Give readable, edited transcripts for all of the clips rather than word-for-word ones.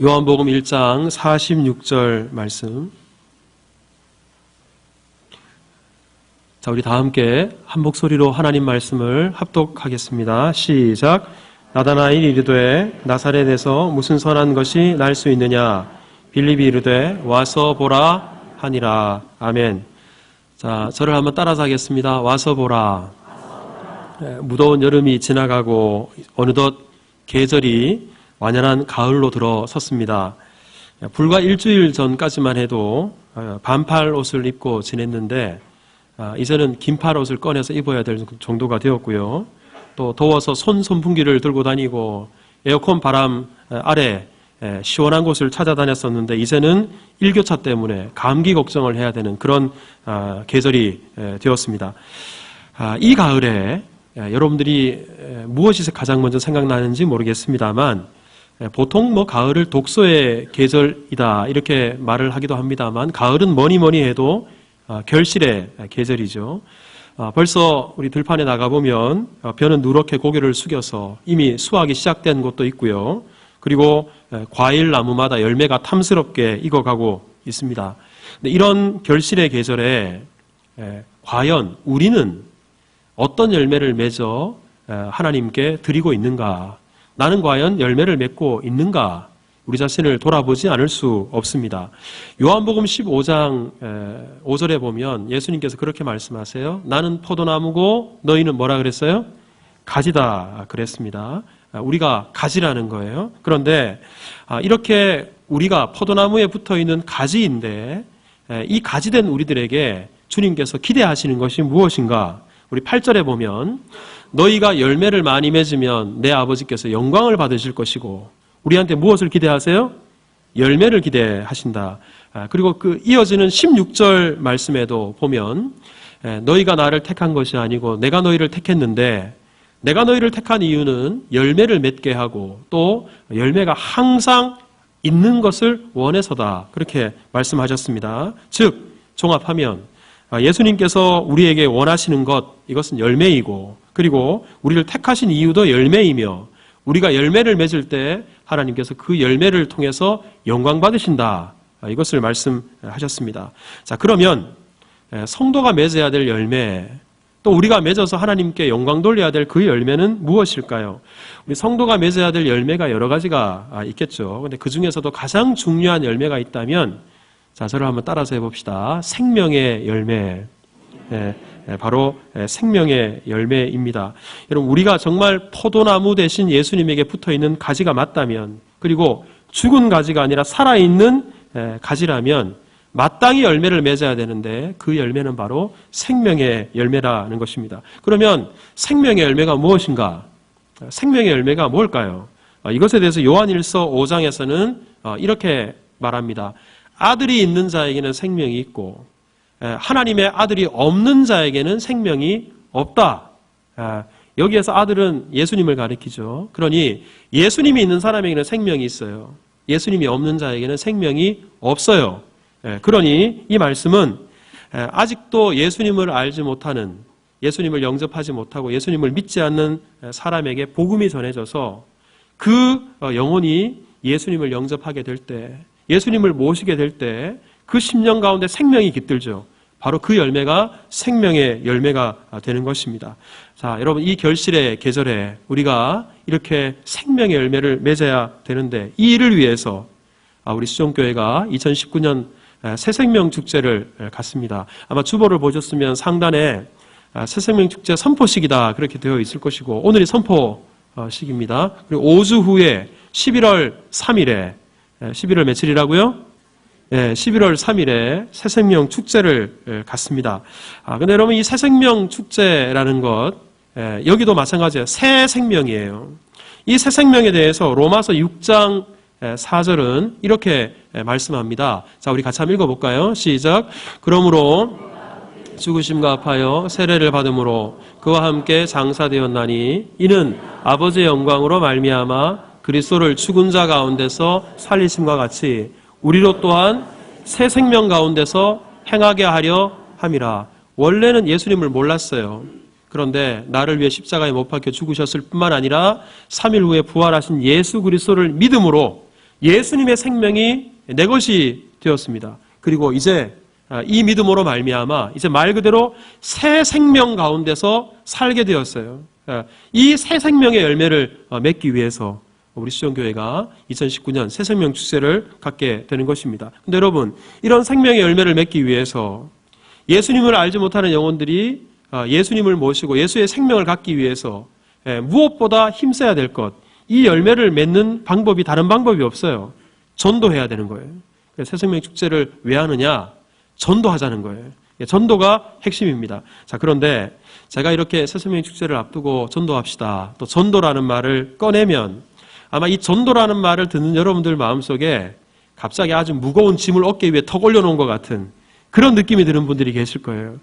요한복음 1장 46절 말씀. 자, 우리 다 함께 한 목소리로 하나님 말씀을 합독하겠습니다. 시작. 나다나엘이 이르되 나사렛에서 무슨 선한 것이 날 수 있느냐? 빌립이 이르되 와서 보라 하니라. 아멘. 자, 저를 한번 따라서 하겠습니다. 와서 보라. 무더운 여름이 지나가고 어느덧 계절이 완연한 가을로 들어섰습니다. 불과 일주일 전까지만 해도 반팔 옷을 입고 지냈는데 이제는 긴팔 옷을 꺼내서 입어야 될 정도가 되었고요. 또 더워서 선풍기를 들고 다니고 에어컨 바람 아래 시원한 곳을 찾아다녔었는데 이제는 일교차 때문에 감기 걱정을 해야 되는 그런 계절이 되었습니다. 이 가을에 여러분들이 무엇이 가장 먼저 생각나는지 모르겠습니다만 보통 가을을 독서의 계절이다 이렇게 말을 하기도 합니다만 가을은 뭐니 해도 결실의 계절이죠. 벌써 우리 들판에 나가보면 벼는 누렇게 고개를 숙여서 이미 수확이 시작된 곳도 있고요. 그리고 과일 나무마다 열매가 탐스럽게 익어가고 있습니다. 근데 이런 결실의 계절에 과연 우리는 어떤 열매를 맺어 하나님께 드리고 있는가? 나는 과연 열매를 맺고 있는가? 우리 자신을 돌아보지 않을 수 없습니다. 요한복음 15장 5절에 보면 예수님께서 그렇게 말씀하세요. 나는 포도나무고 너희는 뭐라 그랬어요? 가지다 그랬습니다. 우리가 가지라는 거예요. 그런데 이렇게 우리가 포도나무에 붙어있는 가지인데 이 가지된 우리들에게 주님께서 기대하시는 것이 무엇인가? 우리 8절에 보면 너희가 열매를 많이 맺으면 내 아버지께서 영광을 받으실 것이고 우리한테 무엇을 기대하세요? 열매를 기대하신다. 그리고 그 이어지는 16절 말씀에도 보면 너희가 나를 택한 것이 아니고 내가 너희를 택했는데 내가 너희를 택한 이유는 열매를 맺게 하고 또 열매가 항상 있는 것을 원해서다. 그렇게 말씀하셨습니다. 즉 종합하면 예수님께서 우리에게 원하시는 것 이것은 열매이고 그리고 우리를 택하신 이유도 열매이며 우리가 열매를 맺을 때 하나님께서 그 열매를 통해서 영광 받으신다. 이것을 말씀하셨습니다. 자, 그러면 성도가 맺어야 될 열매 또 우리가 맺어서 하나님께 영광 돌려야 될 그 열매는 무엇일까요? 우리 성도가 맺어야 될 열매가 여러 가지가 있겠죠. 근데 그 중에서도 가장 중요한 열매가 있다면 자, 저를 한번 따라서 해봅시다. 생명의 열매. 바로 생명의 열매입니다. 여러분, 우리가 정말 포도나무 대신 예수님에게 붙어있는 가지가 맞다면, 그리고 죽은 가지가 아니라 살아있는 가지라면 마땅히 열매를 맺어야 되는데 그 열매는 바로 생명의 열매라는 것입니다. 그러면 생명의 열매가 무엇인가? 생명의 열매가 뭘까요? 이것에 대해서 요한일서 5장에서는 이렇게 말합니다. 아들이 있는 자에게는 생명이 있고 하나님의 아들이 없는 자에게는 생명이 없다. 여기에서 아들은 예수님을 가리키죠. 그러니 예수님이 있는 사람에게는 생명이 있어요. 예수님이 없는 자에게는 생명이 없어요. 그러니 이 말씀은 아직도 예수님을 알지 못하는, 예수님을 영접하지 못하고 예수님을 믿지 않는 사람에게 복음이 전해져서 그 영혼이 예수님을 영접하게 될 때, 예수님을 모시게 될 때 그 심령 가운데 생명이 깃들죠. 바로 그 열매가 생명의 열매가 되는 것입니다. 자, 여러분 이 결실의 계절에 우리가 이렇게 생명의 열매를 맺어야 되는데 이 일을 위해서 우리 수종교회가 2019년 새생명 축제를 갖습니다. 아마 주보를 보셨으면 상단에 새생명 축제 선포식이다 그렇게 되어 있을 것이고 오늘이 선포식입니다. 그리고 5주 후에 11월 3일에 11월 며칠이라고요? 11월 3일에 새생명 축제를 갖습니다. 근데 여러분 이 새생명 축제라는 것 여기도 마찬가지예요. 새 생명이에요. 이 새 생명에 대해서 로마서 6장 4절은 이렇게 말씀합니다. 자, 우리 같이 한번 읽어볼까요? 시작. 그러므로 죽으심과 합하여 세례를 받음으로 그와 함께 장사되었나니 이는 아버지의 영광으로 말미암아 그리스도를 죽은 자 가운데서 살리심과 같이 우리로 또한 새 생명 가운데서 행하게 하려 함이라. 원래는 예수님을 몰랐어요. 그런데 나를 위해 십자가에 못 박혀 죽으셨을 뿐만 아니라 3일 후에 부활하신 예수 그리스도를 믿음으로 예수님의 생명이 내 것이 되었습니다. 그리고 이제 이 믿음으로 말미암아 이제 말 그대로 새 생명 가운데서 살게 되었어요. 이 새 생명의 열매를 맺기 위해서 우리 수정교회가 2019년 새 생명 축제를 갖게 되는 것입니다. 근데 여러분, 이런 생명의 열매를 맺기 위해서 예수님을 알지 못하는 영혼들이 예수님을 모시고 예수의 생명을 갖기 위해서 무엇보다 힘써야 될 것, 이 열매를 맺는 방법이 다른 방법이 없어요. 전도해야 되는 거예요. 새 생명 축제를 왜 하느냐? 전도하자는 거예요. 전도가 핵심입니다. 자, 그런데 제가 이렇게 새 생명 축제를 앞두고 전도합시다, 또 전도라는 말을 꺼내면 아마 이 전도라는 말을 듣는 여러분들 마음속에 갑자기 아주 무거운 짐을 어깨 위에 턱 올려놓은 것 같은 그런 느낌이 드는 분들이 계실 거예요.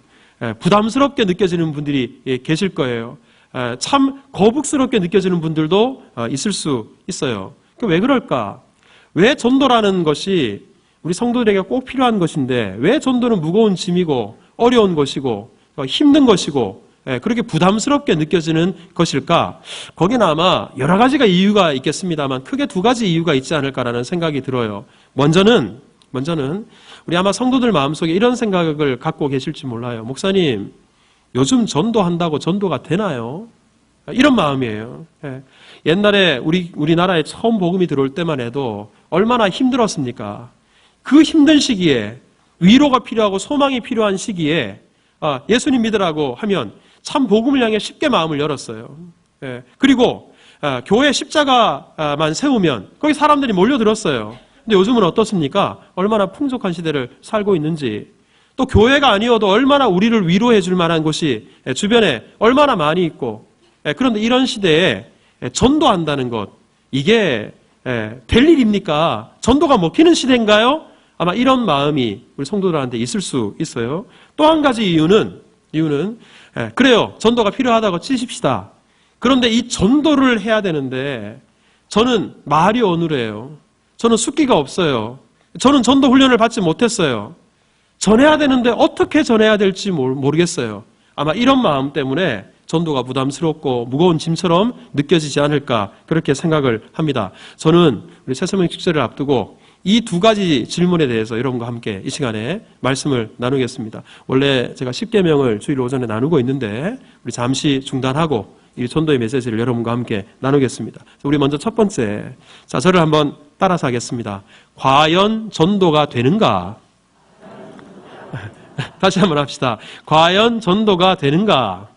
부담스럽게 느껴지는 분들이 계실 거예요. 참 거북스럽게 느껴지는 분들도 있을 수 있어요. 왜 그럴까? 왜 전도라는 것이 우리 성도들에게 꼭 필요한 것인데 왜 전도는 무거운 짐이고 어려운 것이고 힘든 것이고 그렇게 부담스럽게 느껴지는 것일까? 거기는 아마 여러 가지가 이유가 있겠습니다만 크게 두 가지 이유가 있지 않을까라는 생각이 들어요. 먼저는 우리 아마 성도들 마음속에 이런 생각을 갖고 계실지 몰라요. 목사님, 요즘 전도한다고 전도가 되나요? 이런 마음이에요. 옛날에 우리나라에 처음 복음이 들어올 때만 해도 얼마나 힘들었습니까? 그 힘든 시기에 위로가 필요하고 소망이 필요한 시기에 예수님 믿으라고 하면 참 복음을 향해 쉽게 마음을 열었어요. 그리고 교회 십자가만 세우면 거기 사람들이 몰려들었어요. 근데 요즘은 어떻습니까? 얼마나 풍족한 시대를 살고 있는지, 또 교회가 아니어도 얼마나 우리를 위로해 줄 만한 곳이 주변에 얼마나 많이 있고, 그런데 이런 시대에 전도한다는 것, 이게 될 일입니까? 전도가 먹히는 시대인가요? 아마 이런 마음이 우리 성도들한테 있을 수 있어요. 또 한 가지 이유는 그래요, 전도가 필요하다고 치십시다. 그런데 이 전도를 해야 되는데 저는 말이 어눌해요. 저는 숫기가 없어요. 저는 전도 훈련을 받지 못했어요. 전해야 되는데 어떻게 전해야 될지 모르겠어요. 아마 이런 마음 때문에 전도가 부담스럽고 무거운 짐처럼 느껴지지 않을까, 그렇게 생각을 합니다. 저는 우리 새 생명 축제를 앞두고 이 두 가지 질문에 대해서 여러분과 함께 이 시간에 말씀을 나누겠습니다. 원래 제가 10계명을 주일 오전에 나누고 있는데 우리 잠시 중단하고 이 전도의 메시지를 여러분과 함께 나누겠습니다. 우리 먼저 첫 번째, 자, 저를 한번 따라서 하겠습니다. 과연 전도가 되는가? 다시 한번 합시다. 과연 전도가 되는가?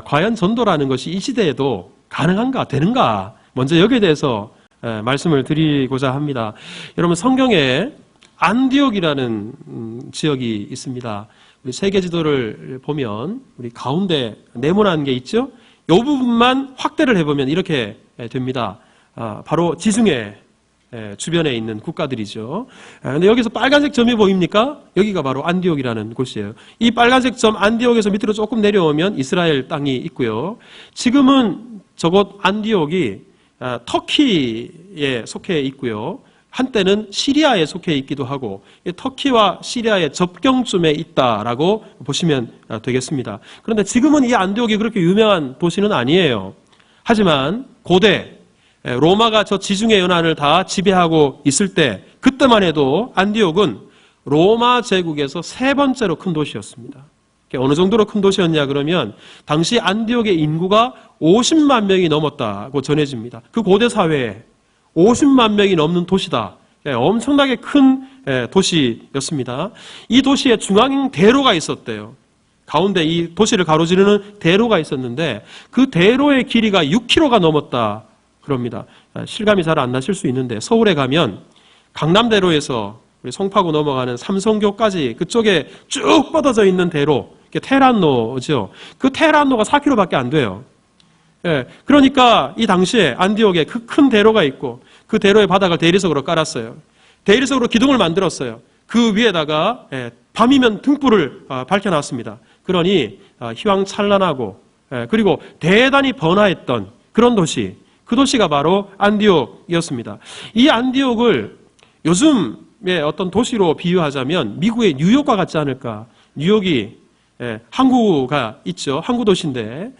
과연 전도라는 것이 이 시대에도 가능한가, 되는가? 먼저 여기에 대해서 말씀을 드리고자 합니다. 여러분, 성경에 안디옥이라는 지역이 있습니다. 우리 세계 지도를 보면 우리 가운데 네모난 게 있죠? 이 부분만 확대를 해보면 이렇게 됩니다. 바로 지중해 주변에 있는 국가들이죠. 근데 여기서 빨간색 점이 보입니까? 여기가 바로 안디옥이라는 곳이에요. 이 빨간색 점 안디옥에서 밑으로 조금 내려오면 이스라엘 땅이 있고요. 지금은 저곳 안디옥이 터키에 속해 있고요. 한때는 시리아에 속해 있기도 하고 터키와 시리아의 접경쯤에 있다라고 보시면 되겠습니다. 그런데 지금은 이 안디옥이 그렇게 유명한 도시는 아니에요. 하지만 고대 로마가 저 지중해 연안을 다 지배하고 있을 때, 그때만 해도 안디옥은 로마 제국에서 세 번째로 큰 도시였습니다. 어느 정도로 큰 도시였냐 그러면 당시 안디옥의 인구가 50만 명이 넘었다고 전해집니다. 그 고대 사회에 50만 명이 넘는 도시다. 엄청나게 큰 도시였습니다. 이 도시에 중앙 대로가 있었대요. 가운데 이 도시를 가로지르는 대로가 있었는데 그 대로의 길이가 6km가 넘었다 그럽니다. 실감이 잘 안 나실 수 있는데 서울에 가면 강남대로에서 우리 송파구 넘어가는 삼성교까지 그쪽에 쭉 뻗어져 있는 대로, 테란로죠. 그 테란로가 4km밖에 안 돼요. 그러니까 이 당시에 안디옥에 그 큰 대로가 있고 그 대로의 바닥을 대리석으로 깔았어요. 대리석으로 기둥을 만들었어요. 그 위에다가 밤이면 등불을 밝혀놨습니다. 그러니 휘황찬란하고 그리고 대단히 번화했던 그런 도시, 그 도시가 바로 안디옥이었습니다. 이 안디옥을 요즘의 어떤 도시로 비유하자면 미국의 뉴욕과 같지 않을까? 뉴욕이 항구가 있죠. 항구 도시인데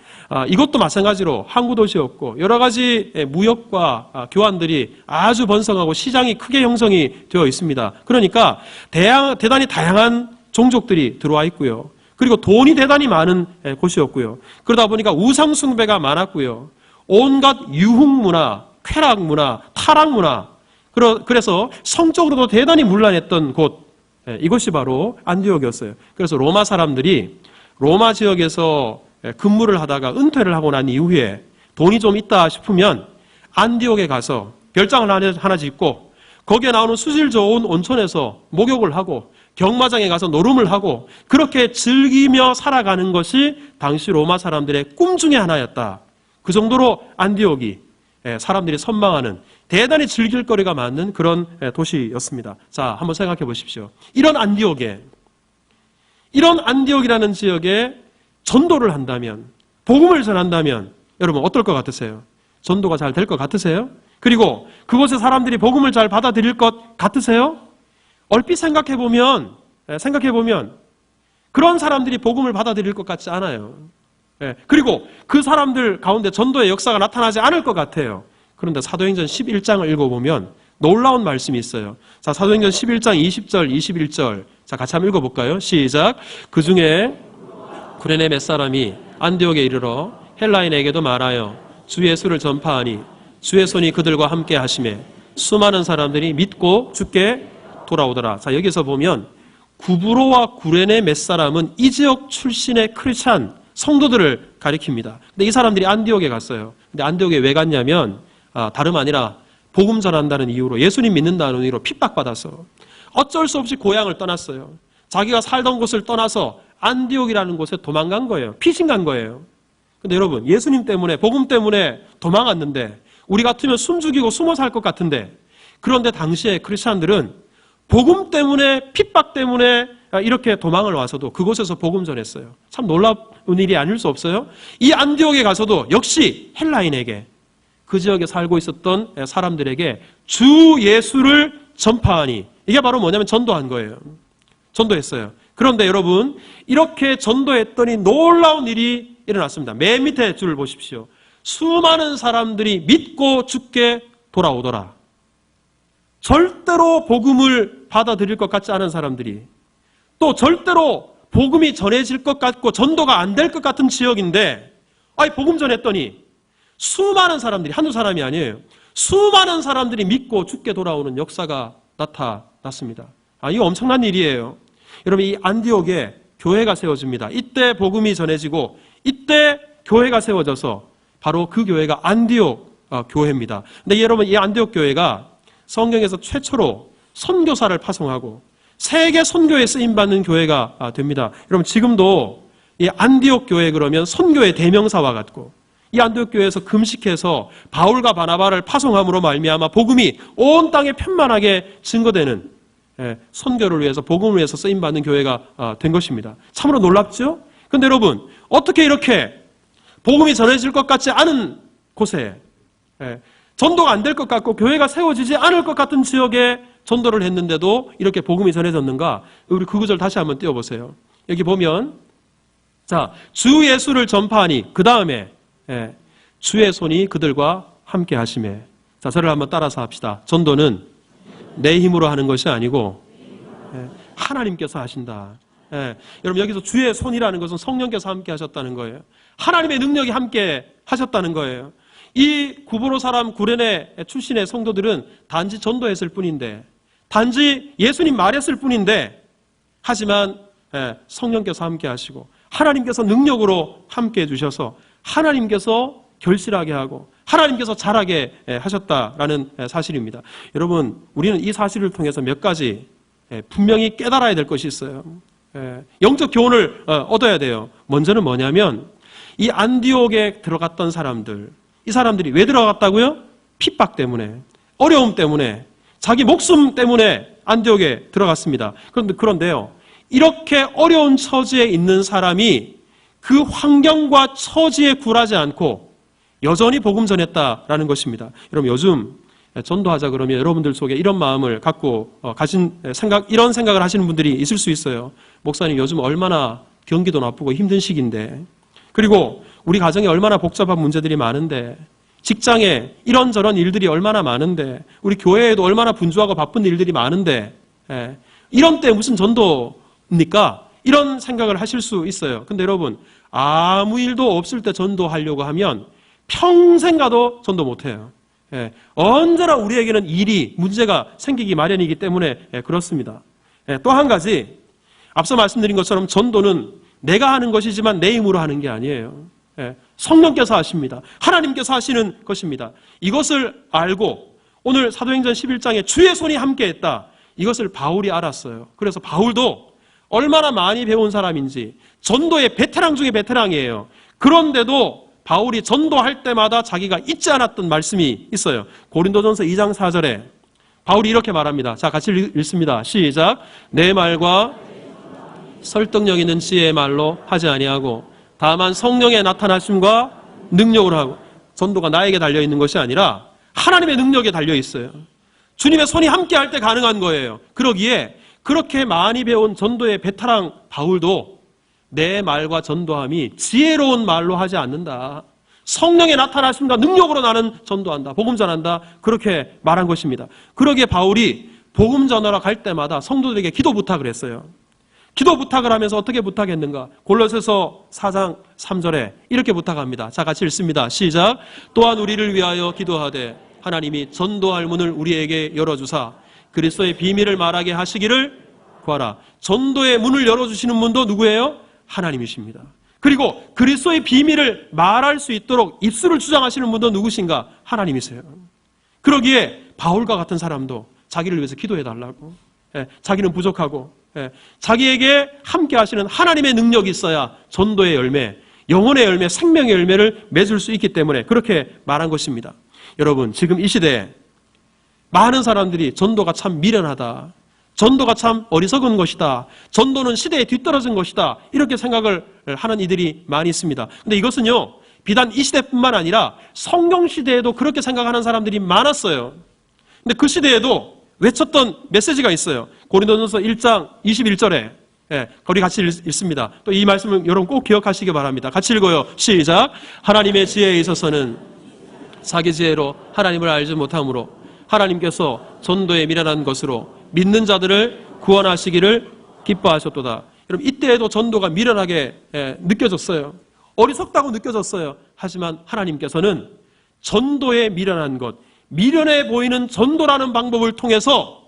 이것도 마찬가지로 항구 도시였고 여러 가지 무역과 교환들이 아주 번성하고 시장이 크게 형성이 되어 있습니다. 그러니까 대단히 다양한 종족들이 들어와 있고요. 그리고 돈이 대단히 많은 곳이었고요. 그러다 보니까 우상 숭배가 많았고요. 온갖 유흥 문화, 쾌락 문화, 타락 문화, 그래서 성적으로도 대단히 문란했던 곳, 이것이 바로 안디옥이었어요. 그래서 로마 사람들이 로마 지역에서 근무를 하다가 은퇴를 하고 난 이후에 돈이 좀 있다 싶으면 안디옥에 가서 별장을 하나 짓고 거기에 나오는 수질 좋은 온천에서 목욕을 하고 경마장에 가서 노름을 하고 그렇게 즐기며 살아가는 것이 당시 로마 사람들의 꿈 중에 하나였다. 그 정도로 안디옥이 사람들이 선망하는 대단히 즐길 거리가 많은 그런 도시였습니다. 자, 한번 생각해 보십시오. 이런 안디옥이라는 지역에 전도를 한다면, 복음을 전한다면 여러분 어떨 것 같으세요? 전도가 잘 될 것 같으세요? 그리고 그곳에 사람들이 복음을 잘 받아들일 것 같으세요? 얼핏 생각해 보면 그런 사람들이 복음을 받아들일 것 같지 않아요. 그리고 그 사람들 가운데 전도의 역사가 나타나지 않을 것 같아요. 그런데 사도행전 11장을 읽어보면 놀라운 말씀이 있어요. 자, 사도행전 11장 20절, 21절. 자, 같이 한번 읽어볼까요? 시작. 그 중에 구레네 몇 사람이 안디옥에 이르러 헬라인에게도 말하여 주 예수를 전파하니 주의 손이 그들과 함께 하심에 수많은 사람들이 믿고 주께 돌아오더라. 자, 여기서 보면 구브로와 구레네 몇 사람은 이 지역 출신의 크리스찬 성도들을 가리킵니다. 근데 이 사람들이 안디옥에 갔어요. 근데 안디옥에 왜 갔냐면 다름 아니라 복음 전한다는 이유로, 예수님 믿는다는 이유로 핍박받아서 어쩔 수 없이 고향을 떠났어요. 자기가 살던 곳을 떠나서 안디옥이라는 곳에 도망간 거예요. 피신 간 거예요. 근데 여러분, 예수님 때문에, 복음 때문에 도망갔는데 우리 같으면 숨죽이고 숨어 살 것 같은데, 그런데 당시에 크리스찬들은 복음 때문에, 핍박 때문에 이렇게 도망을 와서도 그곳에서 복음 전했어요. 참 놀라운 일이 아닐 수 없어요. 이 안디옥에 가서도 역시 헬라인에게, 그 지역에 살고 있었던 사람들에게 주 예수를 전파하니, 이게 바로 뭐냐면 전도한 거예요. 전도했어요. 그런데 여러분, 이렇게 전도했더니 놀라운 일이 일어났습니다. 맨 밑에 줄을 보십시오. 수많은 사람들이 믿고 주께 돌아오더라. 절대로 복음을 받아들일 것 같지 않은 사람들이, 또 절대로 복음이 전해질 것 같고 전도가 안 될 것 같은 지역인데, 복음 전했더니 수많은 사람들이, 한두 사람이 아니에요. 수많은 사람들이 믿고 주께 돌아오는 역사가 나타났습니다. 이거 엄청난 일이에요. 여러분, 이 안디옥에 교회가 세워집니다. 이때 복음이 전해지고 이때 교회가 세워져서 바로 그 교회가 안디옥 교회입니다. 근데 여러분, 이 안디옥 교회가 성경에서 최초로 선교사를 파송하고 세계 선교에 쓰임받는 교회가 됩니다. 여러분, 지금도 이 안디옥 교회 그러면 선교의 대명사와 같고, 이 안디옥 교회에서 금식해서 바울과 바나바를 파송함으로 말미암아 복음이 온 땅에 편만하게 증거되는, 선교를 위해서, 복음을 위해서 쓰임받는 교회가 된 것입니다. 참으로 놀랍죠? 그런데 여러분, 어떻게 이렇게 복음이 전해질 것 같지 않은 곳에, 전도가 안 될 것 같고 교회가 세워지지 않을 것 같은 지역에 전도를 했는데도 이렇게 복음이 전해졌는가? 우리 그 구절 다시 한번 띄워보세요. 여기 보면, 자, 주 예수를 전파하니, 그 다음에 주의 손이 그들과 함께 하심에. 자, 저를 한번 따라서 합시다. 전도는 내 힘으로 하는 것이 아니고 하나님께서 하신다. 여러분, 여기서 주의 손이라는 것은 성령께서 함께 하셨다는 거예요. 하나님의 능력이 함께 하셨다는 거예요. 이 구브로 사람 구레네 출신의 성도들은 단지 전도했을 뿐인데, 단지 예수님 말했을 뿐인데, 하지만 성령께서 함께 하시고 하나님께서 능력으로 함께 해주셔서 하나님께서 결실하게 하고 하나님께서 자라게 하셨다라는 사실입니다. 여러분, 우리는 이 사실을 통해서 몇 가지 분명히 깨달아야 될 것이 있어요. 영적 교훈을 얻어야 돼요. 먼저는 뭐냐면, 이 안디옥에 들어갔던 사람들, 이 사람들이 왜 들어갔다고요? 핍박 때문에, 어려움 때문에, 자기 목숨 때문에 안디옥에 들어갔습니다. 그런데요, 이렇게 어려운 처지에 있는 사람이 그 환경과 처지에 굴하지 않고 여전히 복음 전했다라는 것입니다. 여러분, 요즘 전도하자 그러면 여러분들 속에 이런 마음을 갖고 이런 생각을 하시는 분들이 있을 수 있어요. 목사님, 요즘 얼마나 경기도 나쁘고 힘든 시기인데, 그리고 우리 가정에 얼마나 복잡한 문제들이 많은데, 직장에 이런저런 일들이 얼마나 많은데, 우리 교회에도 얼마나 분주하고 바쁜 일들이 많은데, 이런 때 무슨 전도입니까? 이런 생각을 하실 수 있어요. 근데 여러분, 아무 일도 없을 때 전도하려고 하면 평생 가도 전도 못해요. 언제나 우리에게는 일이, 문제가 생기기 마련이기 때문에 그렇습니다. 또 한 가지, 앞서 말씀드린 것처럼 전도는 내가 하는 것이지만 내 힘으로 하는 게 아니에요. 성령께서 하십니다. 하나님께서 하시는 것입니다. 이것을 알고 오늘 사도행전 11장에 주의 손이 함께했다. 이것을 바울이 알았어요. 그래서 바울도 얼마나 많이 배운 사람인지, 전도의 베테랑 중에 베테랑이에요. 그런데도 바울이 전도할 때마다 자기가 잊지 않았던 말씀이 있어요. 고린도전서 2장 4절에 바울이 이렇게 말합니다. 자, 같이 읽습니다. 시작. 내 말과 설득력 있는 지혜의 말로 하지 아니하고 다만 성령의 나타나심과 능력으로 하고. 전도가 나에게 달려있는 것이 아니라 하나님의 능력에 달려있어요. 주님의 손이 함께할 때 가능한 거예요. 그러기에 그렇게 많이 배운 전도의 베테랑 바울도 내 말과 전도함이 지혜로운 말로 하지 않는다. 성령의 나타나심과 능력으로 나는 전도한다. 복음 전한다. 그렇게 말한 것입니다. 그러기에 바울이 복음 전하러 갈 때마다 성도들에게 기도 부탁을 했어요. 기도 부탁을 하면서 어떻게 부탁했는가? 골로새서 4장 3절에 이렇게 부탁합니다. 자, 같이 읽습니다. 시작. 또한 우리를 위하여 기도하되 하나님이 전도할 문을 우리에게 열어주사 그리스도의 비밀을 말하게 하시기를 구하라. 전도의 문을 열어주시는 분도 누구예요? 하나님이십니다. 그리고 그리스도의 비밀을 말할 수 있도록 입술을 주장하시는 분도 누구신가? 하나님이세요. 그러기에 바울과 같은 사람도 자기를 위해서 기도해달라고, 자기는 부족하고, 자기에게 함께 하시는 하나님의 능력이 있어야 전도의 열매, 영혼의 열매, 생명의 열매를 맺을 수 있기 때문에 그렇게 말한 것입니다. 여러분, 지금 이 시대에 많은 사람들이 전도가 참 미련하다, 전도가 참 어리석은 것이다, 전도는 시대에 뒤떨어진 것이다, 이렇게 생각을 하는 이들이 많이 있습니다. 근데 이것은요, 비단 이 시대뿐만 아니라 성경 시대에도 그렇게 생각하는 사람들이 많았어요. 근데 그 시대에도 외쳤던 메시지가 있어요. 고린도전서 1장 21절에 우리 같이 읽습니다. 또 이 말씀을 여러분 꼭 기억하시기 바랍니다. 같이 읽어요. 시작. 하나님의 지혜에 있어서는 자기 지혜로 하나님을 알지 못하므로 하나님께서 전도에 미련한 것으로 믿는 자들을 구원하시기를 기뻐하셨도다. 여러분, 이때에도 전도가 미련하게 느껴졌어요. 어리석다고 느껴졌어요. 하지만 하나님께서는 전도에 미련한 것, 미련해 보이는 전도라는 방법을 통해서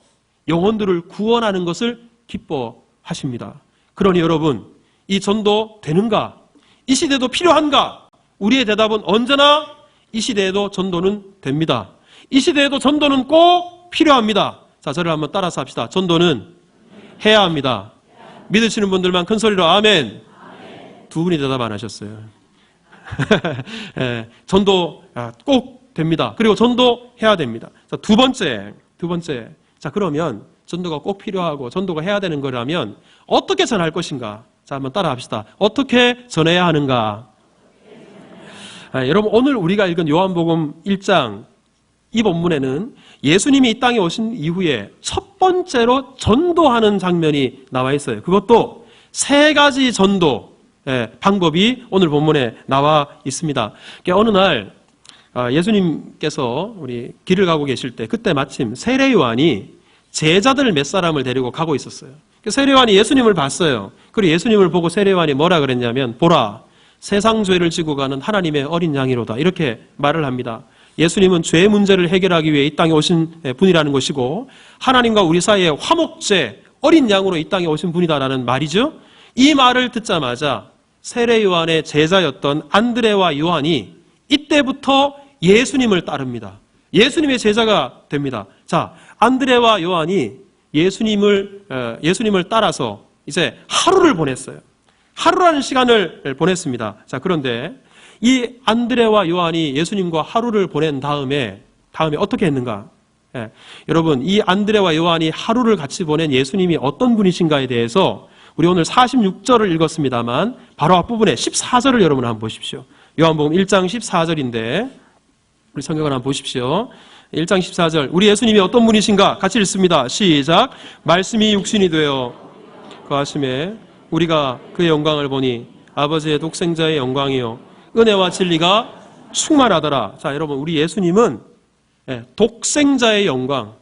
영혼들을 구원하는 것을 기뻐하십니다. 그러니 여러분, 이 전도 되는가? 이 시대도 필요한가? 우리의 대답은 언제나 이 시대에도 전도는 됩니다. 이 시대에도 전도는 꼭 필요합니다. 자, 저를 한번 따라서 합시다. 전도는 해야 합니다. 믿으시는 분들만 큰 소리로 아멘. 두 분이 대답 안 하셨어요. 전도 꼭 됩니다. 그리고 전도해야 됩니다. 자, 두 번째. 자, 그러면 전도가 꼭 필요하고 전도가 해야 되는 거라면 어떻게 전할 것인가? 자, 한번 따라 합시다. 어떻게 전해야 하는가? 여러분, 오늘 우리가 읽은 요한복음 1장 이 본문에는 예수님이 이 땅에 오신 이후에 첫 번째로 전도하는 장면이 나와 있어요. 그것도 세 가지 전도 방법이 오늘 본문에 나와 있습니다. 어느 날 예수님께서 우리 길을 가고 계실 때 그때 마침 세례 요한이 제자들 몇 사람을 데리고 가고 있었어요. 세례 요한이 예수님을 봤어요. 그리고 예수님을 보고 세례 요한이 뭐라 그랬냐면, 보라, 세상 죄를 지고 가는 하나님의 어린 양이로다, 이렇게 말을 합니다. 예수님은 죄 문제를 해결하기 위해 이 땅에 오신 분이라는 것이고, 하나님과 우리 사이에 화목제, 어린 양으로 이 땅에 오신 분이다라는 말이죠. 이 말을 듣자마자 세례 요한의 제자였던 안드레와 요한이 이때부터 예수님을 따릅니다. 예수님의 제자가 됩니다. 자, 안드레와 요한이 예수님을 따라서 이제 하루를 보냈어요. 하루라는 시간을 보냈습니다. 자, 그런데 이 안드레와 요한이 예수님과 하루를 보낸 다음에 어떻게 했는가? 여러분, 이 안드레와 요한이 하루를 같이 보낸 예수님이 어떤 분이신가에 대해서 우리 오늘 46절을 읽었습니다만 바로 앞부분에 14절을 여러분 한번 보십시오. 요한복음 1장 14절인데 우리 성경을 한번 보십시오. 1장 14절, 우리 예수님이 어떤 분이신가? 같이 읽습니다. 시작. 말씀이 육신이 되어 거하심에 우리가 그의 영광을 보니 아버지의 독생자의 영광이요 은혜와 진리가 충만하더라. 자, 여러분, 우리 예수님은 독생자의 영광,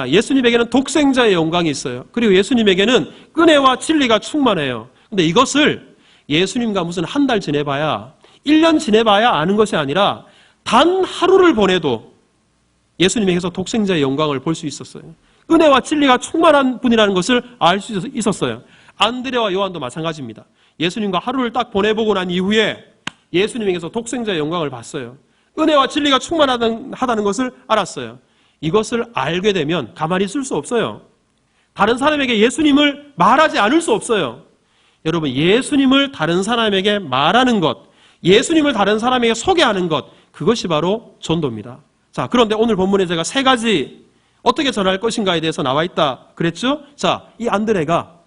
예수님에게는 독생자의 영광이 있어요. 그리고 예수님에게는 은혜와 진리가 충만해요. 근데 이것을 예수님과 무슨 한 달 지내봐야, 1년 지내봐야 아는 것이 아니라 단 하루를 보내도 예수님에게서 독생자의 영광을 볼 수 있었어요. 은혜와 진리가 충만한 분이라는 것을 알 수 있었어요. 안드레와 요한도 마찬가지입니다. 예수님과 하루를 딱 보내보고 난 이후에 예수님에게서 독생자의 영광을 봤어요. 은혜와 진리가 충만하다는 것을 알았어요. 이것을 알게 되면 가만히 있을 수 없어요. 다른 사람에게 예수님을 말하지 않을 수 없어요. 여러분, 예수님을 다른 사람에게 말하는 것, 예수님을 다른 사람에게 소개하는 것, 그것이 바로 전도입니다. 자, 그런데 오늘 본문에 제가 3가지 어떻게 전할 것인가에 대해서 나와 있다 그랬죠? 자, 이 안드레가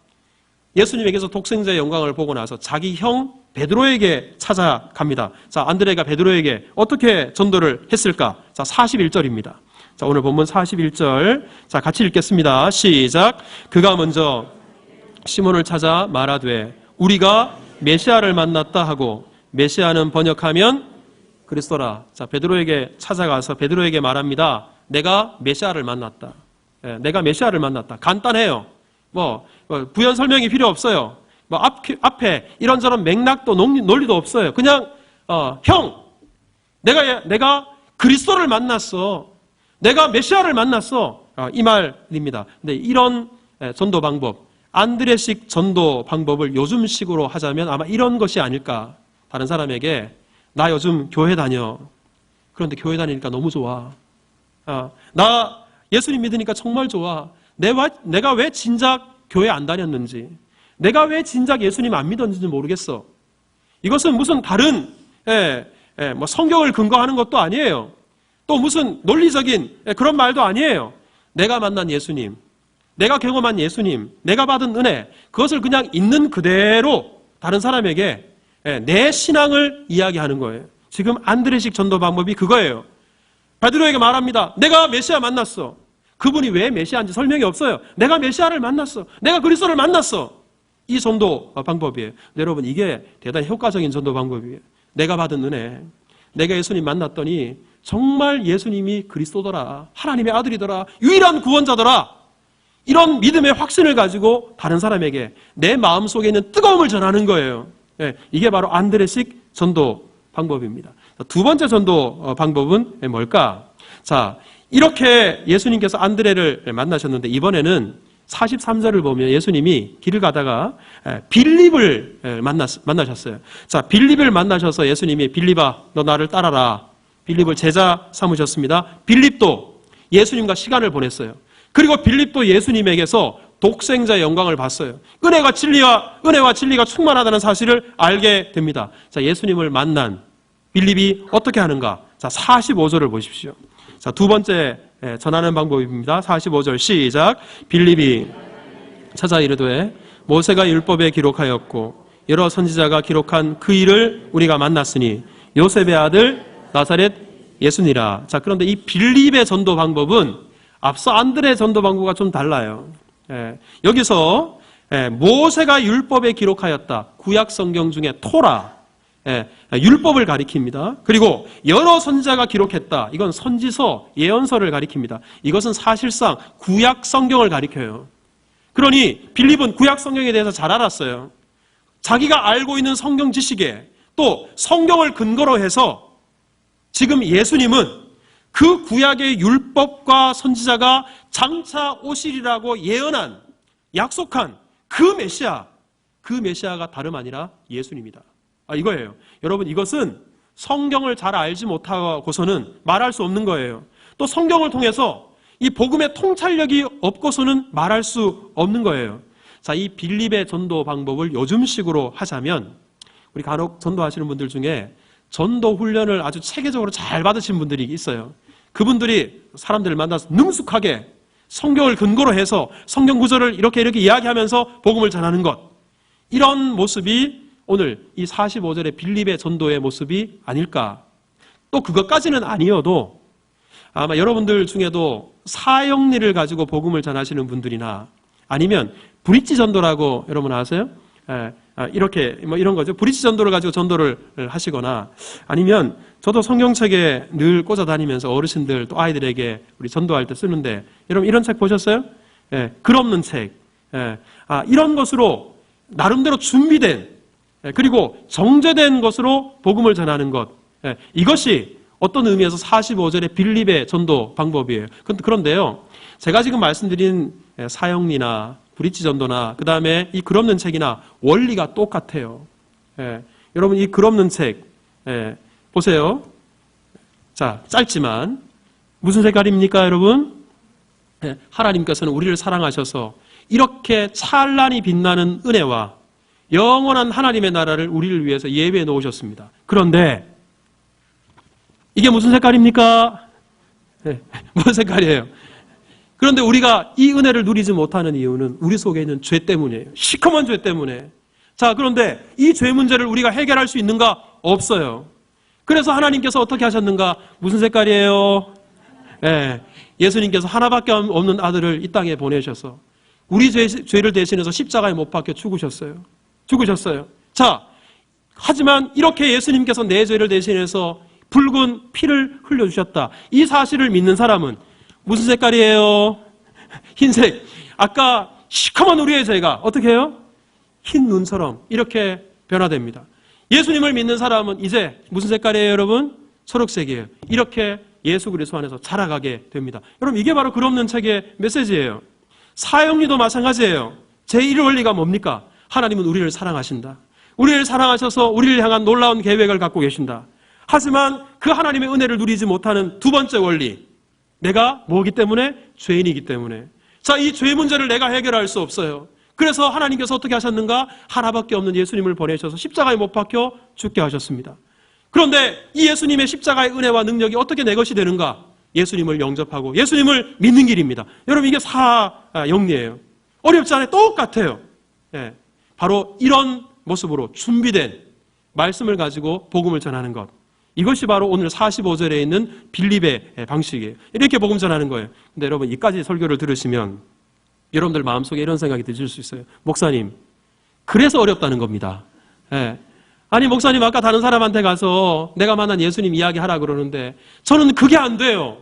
예수님에게서 독생자의 영광을 보고 나서 자기 형 베드로에게 찾아갑니다. 자, 안드레가 베드로에게 어떻게 전도를 했을까? 자, 41절입니다. 자, 오늘 본문 41절. 자, 같이 읽겠습니다. 시작. 그가 먼저 시몬을 찾아 말하되 우리가 메시아를 만났다 하고, 메시아는 번역하면 그리스도라. 자, 베드로에게 찾아가서 베드로에게 말합니다. 내가 메시아를 만났다. 내가 메시아를 만났다. 간단해요. 부연 설명이 필요 없어요. 앞에 이런저런 맥락도 논리도 없어요. 그냥 형, 내가 그리스도를 만났어. 내가 메시아를 만났어. 이 말입니다. 근데 이런 전도 방법, 안드레식 전도 방법을 요즘식으로 하자면 아마 이런 것이 아닐까. 다른 사람에게 나 요즘 교회 다녀. 그런데 교회 다니니까 너무 좋아. 나 예수님 믿으니까 정말 좋아. 내가 왜 진작 교회 안 다녔는지, 내가 왜 진작 예수님 안 믿었는지 모르겠어. 이것은 무슨 다른 성경을 근거하는 것도 아니에요. 또 무슨 논리적인 그런 말도 아니에요. 내가 만난 예수님, 내가 경험한 예수님, 내가 받은 은혜, 그것을 그냥 있는 그대로 다른 사람에게 내 신앙을 이야기하는 거예요. 지금 안드레식 전도 방법이 그거예요. 베드로에게 말합니다. 내가 메시아 만났어. 그분이 왜 메시아인지 설명이 없어요. 내가 메시아를 만났어. 내가 그리스도를 만났어. 이 전도 방법이에요. 여러분, 이게 대단히 효과적인 전도 방법이에요. 내가 받은 은혜, 내가 예수님 만났더니 정말 예수님이 그리스도더라, 하나님의 아들이더라, 유일한 구원자더라, 이런 믿음의 확신을 가지고 다른 사람에게 내 마음속에 있는 뜨거움을 전하는 거예요. 이게 바로 안드레식 전도 방법입니다. 두 번째 전도 방법은 뭘까? 자, 이렇게 예수님께서 안드레를 만나셨는데 이번에는 43절을 보면 예수님이 길을 가다가 빌립을 만나셨어요. 자, 빌립을 만나셔서 예수님이 빌립아, 너 나를 따라라. 빌립을 제자 삼으셨습니다. 빌립도 예수님과 시간을 보냈어요. 그리고 빌립도 예수님에게서 독생자의 영광을 봤어요. 은혜와 진리가 충만하다는 사실을 알게 됩니다. 자, 예수님을 만난 빌립이 어떻게 하는가? 자, 45절을 보십시오. 자, 두 번째 전하는 방법입니다. 45절 시작. 빌립이 찾아 이르되 모세가 율법에 기록하였고 여러 선지자가 기록한 그 일을 우리가 만났으니 요셉의 아들 나사렛 예수니라. 자, 그런데 이 빌립의 전도 방법은 앞서 안드레의 전도 방법과 좀 달라요. 여기서 모세가 율법에 기록하였다. 구약 성경 중에 토라, 율법을 가리킵니다. 그리고 여러 선지자가 기록했다. 이건 선지서, 예언서를 가리킵니다. 이것은 사실상 구약 성경을 가리켜요. 그러니 빌립은 구약 성경에 대해서 잘 알았어요. 자기가 알고 있는 성경 지식에 또 성경을 근거로 해서 지금 예수님은 그 구약의 율법과 선지자가 장차 오시리라고 예언한, 약속한 그 메시아가 다름 아니라 예수님이다. 이거예요. 여러분, 이것은 성경을 잘 알지 못하고서는 말할 수 없는 거예요. 또 성경을 통해서 이 복음의 통찰력이 없고서는 말할 수 없는 거예요. 자, 이 빌립의 전도 방법을 요즘식으로 하자면, 우리 간혹 전도하시는 분들 중에 전도 훈련을 아주 체계적으로 잘 받으신 분들이 있어요. 그분들이 사람들을 만나서 능숙하게 성경을 근거로 해서 성경 구절을 이렇게 이야기하면서 복음을 전하는 것, 이런 모습이 오늘 이 45절의 빌립의 전도의 모습이 아닐까. 또 그것까지는 아니어도 아마 여러분들 중에도 사역리를 가지고 복음을 전하시는 분들이나 아니면 브릿지 전도라고 여러분 아세요? 이렇게 뭐 이런 거죠. 브릿지 전도를 가지고 전도를 하시거나 아니면 저도 성경책에 늘 꽂아 다니면서 어르신들 또 아이들에게 우리 전도할 때 쓰는데 여러분 이런 책 보셨어요? 글 없는 책. 이런 것으로 나름대로 준비된 그리고 정제된 것으로 복음을 전하는 것. 이것이 어떤 의미에서 45절의 빌립의 전도 방법이에요. 그런데요. 제가 지금 말씀드린 사형리나 브릿지 전도나 그 다음에 이 글 없는 책이나 원리가 똑같아요. 여러분 이 글 없는 책 보세요. 자, 짧지만 무슨 색깔입니까, 여러분? 하나님께서는 우리를 사랑하셔서 이렇게 찬란히 빛나는 은혜와 영원한 하나님의 나라를 우리를 위해서 예배해 놓으셨습니다. 그런데 이게 무슨 색깔입니까? 무슨 색깔이에요? 그런데 우리가 이 은혜를 누리지 못하는 이유는 우리 속에 있는 죄 때문이에요. 시커먼 죄 때문에. 자, 그런데 이 죄 문제를 우리가 해결할 수 있는가? 없어요. 그래서 하나님께서 어떻게 하셨는가? 무슨 색깔이에요? 예수님께서 하나밖에 없는 아들을 이 땅에 보내셔서 우리 죄를 대신해서 십자가에 못 박혀 죽으셨어요. 자, 하지만 이렇게 예수님께서 내 죄를 대신해서 붉은 피를 흘려주셨다. 이 사실을 믿는 사람은 무슨 색깔이에요? 흰색. 아까 시커먼 우리의 죄가 어떻게 해요? 흰 눈처럼 이렇게 변화됩니다. 예수님을 믿는 사람은 이제 무슨 색깔이에요, 여러분? 초록색이에요. 이렇게 예수 그리스도 안에서 자라가게 됩니다. 여러분 이게 바로 글 없는 책의 메시지예요. 사형리도 마찬가지예요. 제1 원리가 뭡니까? 하나님은 우리를 사랑하신다. 우리를 사랑하셔서 우리를 향한 놀라운 계획을 갖고 계신다. 하지만 그 하나님의 은혜를 누리지 못하는 두 번째 원리, 내가 뭐기 때문에? 죄인이기 때문에. 자, 이 죄 문제를 내가 해결할 수 없어요. 그래서 하나님께서 어떻게 하셨는가? 하나밖에 없는 예수님을 보내셔서 십자가에 못 박혀 죽게 하셨습니다. 그런데 이 예수님의 십자가의 은혜와 능력이 어떻게 내 것이 되는가? 예수님을 영접하고 예수님을 믿는 길입니다. 여러분 이게 사형리예요. 어렵지 않아요. 똑같아요. 바로 이런 모습으로 준비된 말씀을 가지고 복음을 전하는 것. 이것이 바로 오늘 45절에 있는 빌립의 방식이에요. 이렇게 복음 전하는 거예요. 근데 여러분 이까지 설교를 들으시면 여러분들 마음속에 이런 생각이 드실 수 있어요. 목사님, 그래서 어렵다는 겁니다. 아니 목사님 아까 다른 사람한테 가서 내가 만난 예수님 이야기하라 그러는데 저는 그게 안 돼요.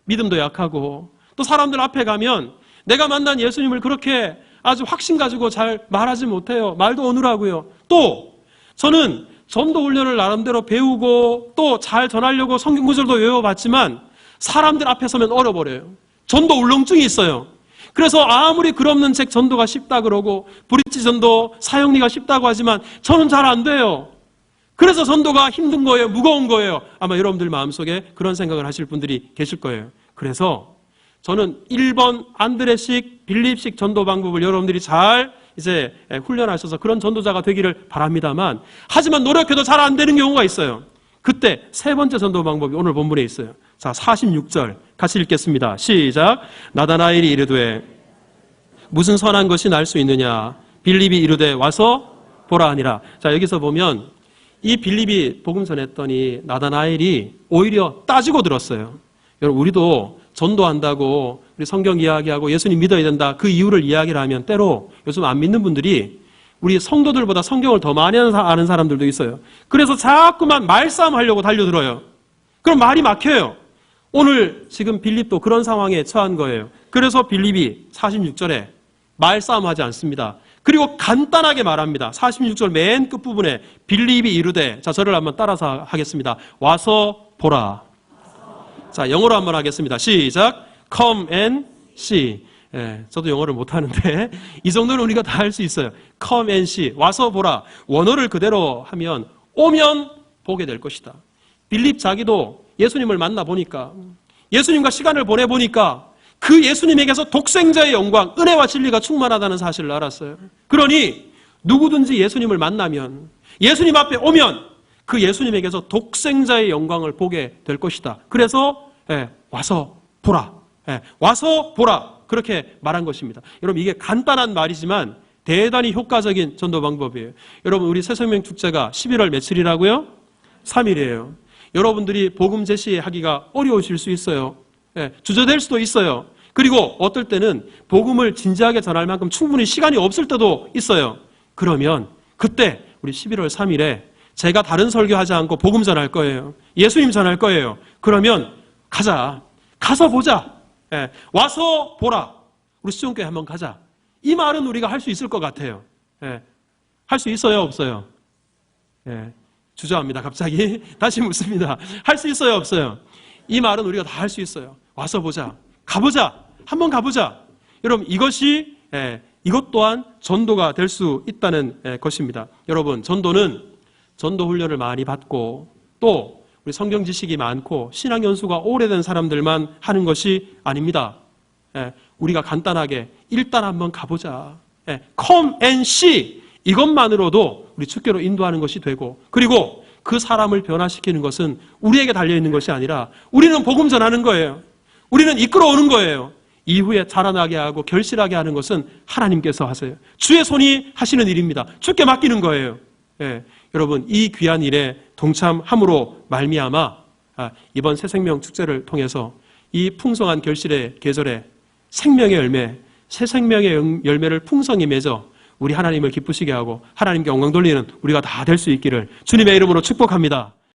믿음도 약하고 또 사람들 앞에 가면 내가 만난 예수님을 그렇게 아주 확신 가지고 잘 말하지 못해요. 말도 어눌하고요. 또 저는 전도 훈련을 나름대로 배우고 또 잘 전하려고 성경 구절도 외워봤지만 사람들 앞에 서면 얼어버려요. 전도 울렁증이 있어요. 그래서 아무리 글 없는 책 전도가 쉽다 그러고 브릿지 전도 사형리가 쉽다고 하지만 저는 잘 안 돼요. 그래서 전도가 힘든 거예요. 무거운 거예요. 아마 여러분들 마음속에 그런 생각을 하실 분들이 계실 거예요. 그래서 저는 1번 안드레식 빌립식 전도 방법을 여러분들이 잘 이제 훈련하셔서 그런 전도자가 되기를 바랍니다만 하지만 노력해도 잘 안 되는 경우가 있어요. 그때 세 번째 전도 방법이 오늘 본문에 있어요. 자, 46절 같이 읽겠습니다. 시작. 나다나엘이 이르되 무슨 선한 것이 날 수 있느냐? 빌립이 이르되 와서 보라 하니라. 자, 여기서 보면 이 빌립이 복음 전했더니 나다나엘이 오히려 따지고 들었어요. 여러분 우리도 전도한다고 우리 성경 이야기하고 예수님 믿어야 된다 그 이유를 이야기를 하면 때로 요즘 안 믿는 분들이 우리 성도들보다 성경을 더 많이 아는 사람들도 있어요. 그래서 자꾸만 말싸움 하려고 달려들어요. 그럼 말이 막혀요. 오늘 지금 빌립도 그런 상황에 처한 거예요. 그래서 빌립이 46절에 말싸움하지 않습니다. 그리고 간단하게 말합니다. 46절 맨 끝부분에 빌립이 이르되, 자 저를 한번 따라서 하겠습니다. 와서 보라. 자 영어로 한번 하겠습니다. 시작. Come and see. 저도 영어를 못하는데 이 정도는 우리가 다 할 수 있어요. Come and see. 와서 보라. 원어를 그대로 하면 오면 보게 될 것이다. 빌립 자기도 예수님을 만나보니까 예수님과 시간을 보내보니까 그 예수님에게서 독생자의 영광, 은혜와 진리가 충만하다는 사실을 알았어요. 그러니 누구든지 예수님을 만나면 예수님 앞에 오면 그 예수님에게서 독생자의 영광을 보게 될 것이다. 그래서 와서 보라. 와서 보라. 그렇게 말한 것입니다. 여러분 이게 간단한 말이지만 대단히 효과적인 전도 방법이에요. 여러분 우리 새생명 축제가 11월 며칠이라고요? 3일이에요. 여러분들이 복음 제시하기가 어려우실 수 있어요. 주저될 수도 있어요. 그리고 어떨 때는 복음을 진지하게 전할 만큼 충분히 시간이 없을 때도 있어요. 그러면 그때 우리 11월 3일에 제가 다른 설교하지 않고 복음 전할 거예요. 예수님 전할 거예요. 그러면 가자. 가서 보자. 예, 와서 보라. 우리 수종교회 한번 가자. 이 말은 우리가 할 수 있을 것 같아요. 예, 할 수 있어요, 없어요? 예, 주저합니다. 갑자기 다시 묻습니다. 할 수 있어요, 없어요? 이 말은 우리가 다 할 수 있어요. 와서 보자. 가보자. 한번 가보자. 여러분, 이것 또한 전도가 될 수 있다는 것입니다. 여러분, 전도는 전도 훈련을 많이 받고 또 우리 성경 지식이 많고 신앙 연수가 오래된 사람들만 하는 것이 아닙니다. 우리가 간단하게 일단 한번 가보자. Come and see. 이것만으로도 우리 주께로 인도하는 것이 되고, 그리고 그 사람을 변화시키는 것은 우리에게 달려있는 것이 아니라 우리는 복음 전하는 거예요. 우리는 이끌어오는 거예요. 이후에 자라나게 하고 결실하게 하는 것은 하나님께서 하세요. 주의 손이 하시는 일입니다. 주께 맡기는 거예요. 여러분, 이 귀한 일에 동참함으로 말미암아 이번 새생명 축제를 통해서 이 풍성한 결실의 계절에 생명의 열매, 새 생명의 열매를 풍성히 맺어 우리 하나님을 기쁘시게 하고 하나님께 영광 돌리는 우리가 다 될 수 있기를 주님의 이름으로 축복합니다.